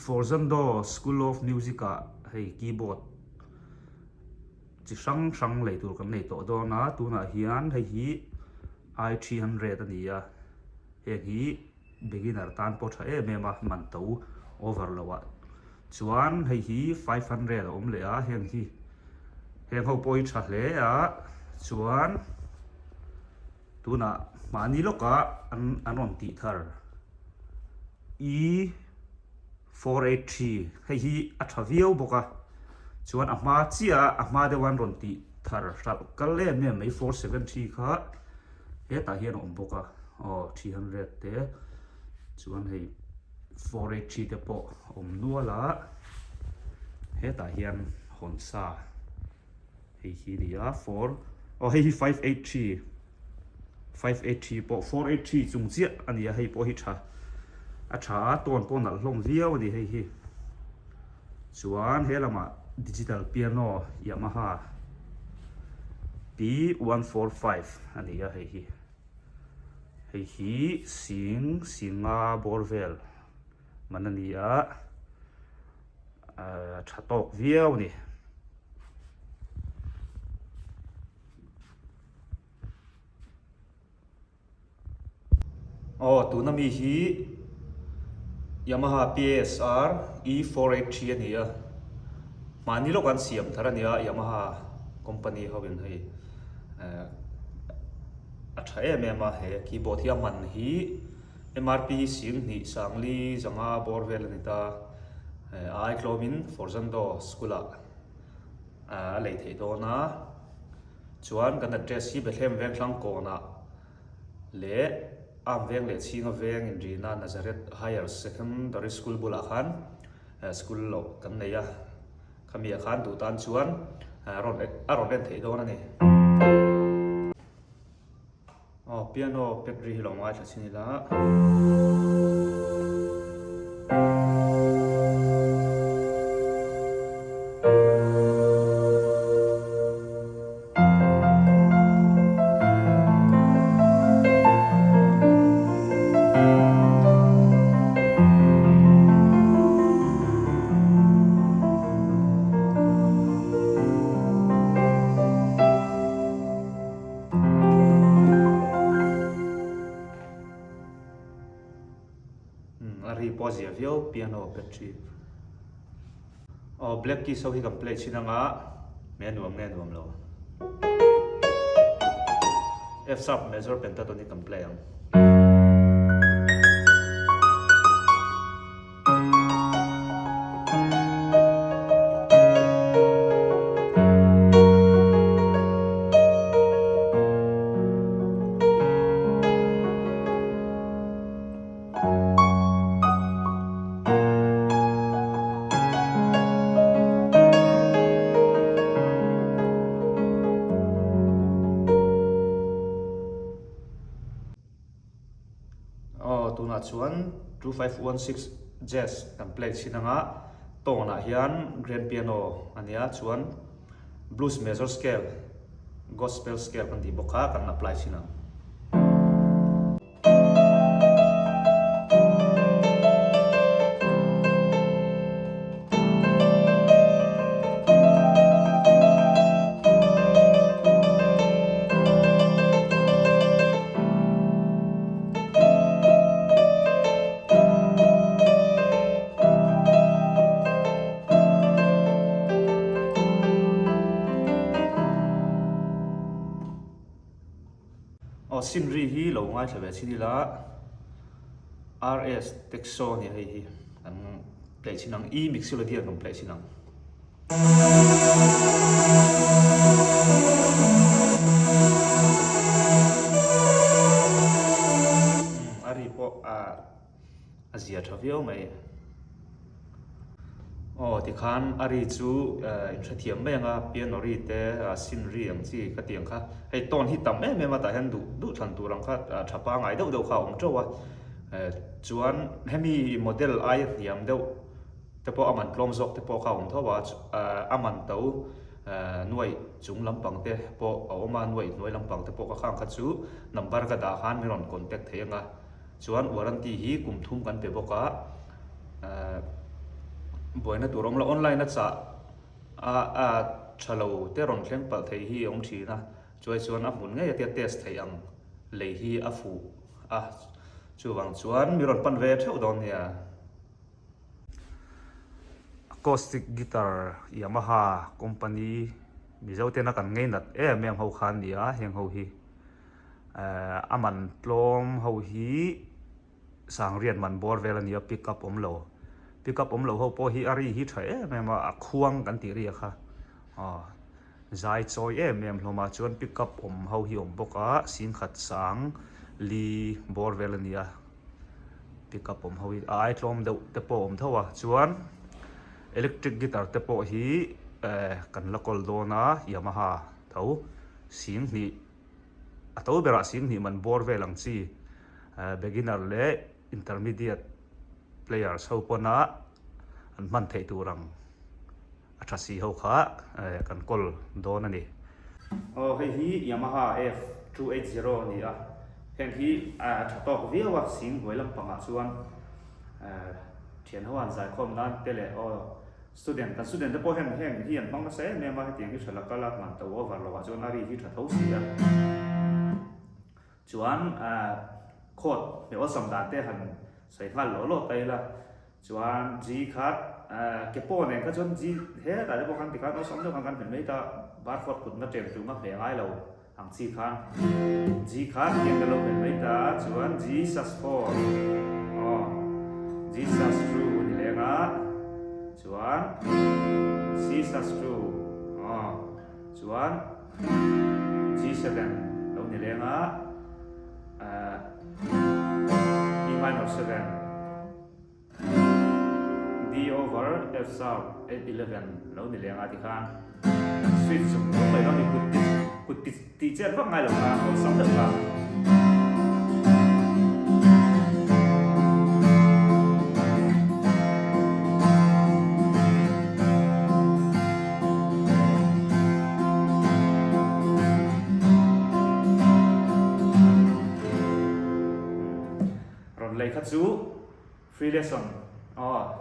Forzando School of Music hei keyboard chi sang lei tur kan nei to do na tu na hian hei hi i300 ania he hi beginner tan po tha mema man to overlowa chuan hei hi 500 om le a heng hi heng ho poi tha hle a chuan tu na mani loka an on ti thar E483 hei hi a thaviau boka chuan a hma chia a hma de wan ron ti thar ral kal le me mai 473 kha he ta hian om boka 300 te chuan hei 483 te po om nuala he ta hian hon sa hei hi nia 4 hei 583 po 483 chung chia ania hei po hi tha a tha ton pon al hlom viau ani hei hi chuan he lama digital piano Yamaha P145 ania hei hi singa borvel manania thatok viau ni tu na mi hi Yamaha PSR E483 ania mani lo kan siam thar ania Yamaha company hobin hei atha mema he keyboard hi man hi MRP sing ni sangli zanga borvel ni ta ai klomin Forzando School a lei thei do na chuan kan address hi bethlem veng thlang ko na le am veng le chinga veng in rina Nazareth Higher Secondary School bula khan school lo kan nei a khamia khan tu tan chuan ron len thei do na ni piano petri hi lo ngai tha chini la Vio piano petri black key so hi kan play chinanga me nuam lo F sharp major pentatonic kan play ang tuna chuan 2516 jazz template sinanga tona hian grand piano ania chuan blues major scale gospel scale kan di boka kan apply sina sinri hi lo ngai thave chini la RS Texo ni hei hi an play chinang E mixology an play chinang ari po azia thavio mai ti khan ari chu intrathiam me nga piano ri te sinri ang chi ka tiang kha hei ton hi tam me ma ta han du than tu rang kha thapa ngai deuh kha ong chowa chuan hemi model ai thiam deuh te po aman klom zok te po kha ong thowa aman to nuai chung lampang te po awma nuai lampang te po ka khang kha chu number ka da khan mi ron contact theinga chuan warranty hi kum thum kan pe boka บ่นะตุรองละออนไลน์นะจะชะโลเตรอนเทงปะเทฮีองทีนะช่วยชวนหมุนไงเตเตสไทอังเลยฮีฟูจูวังชวนมีรอนปันเวทเท่าดอนเนี่ยacoustic guitar Yamaha company มีเจ้าเตนักันไงนัดแมงเฮาคันเนี่ยเฮงเฮาฮีมันปลอมเฮาฮีสังเรียนมันบอร์เวลเนี่ยปิกอัพผมโลเฮาพอฮีอารีฮีไทยแม่มาควงกันตีเรียค่ะใจจอยแม่ลงมาชวนปิกอัพเฮาฮีบกสิงขัดสังลีบอร์เวลเนี่ยปิกอัพเฮาฮีลอมเดเตปเท่าว่าชวนelectric guitar te po hi kan lakol do na Yamaha thau sing ni ato bera sing ni man bor ve lang chi beginner le intermediate players ho pona an man thei turang athasi ho kha kan kol do na ni hei hi Yamaha F280 ni heng hi thatok viawa sing hoilam panga chuan thian hoan zai khom nan tele student te po heng hi an bang se me ma tiang hi thala kala man to over lo wa chuan ari hi thatho sia chuan khot me o sam dan te han sai ngal lo tai la chuan g khat ke po ne ka chuan g he ta le po kan ti ka no sam do kan pen mai ta bar khot kut na tem tu ma pe ngai lo ang chi khan g khat ke lo pen mai ta chuan g sus4 G sus2 ni lenga chuan C sus2 chuan G7 lo ni lenga E minor 7 D over F sharp 811 lo ni lenga ti khan switch sum lo mai lo ni kut ti chen va ngai lo ka ho sam da kaเลยคัดซูฟรีเลสอน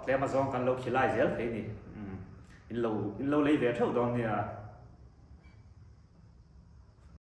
แล้วมาซองกันเราขี้ไล่เสียเลยนี่อินโลเลยเวทเท่าตอนเนี่ย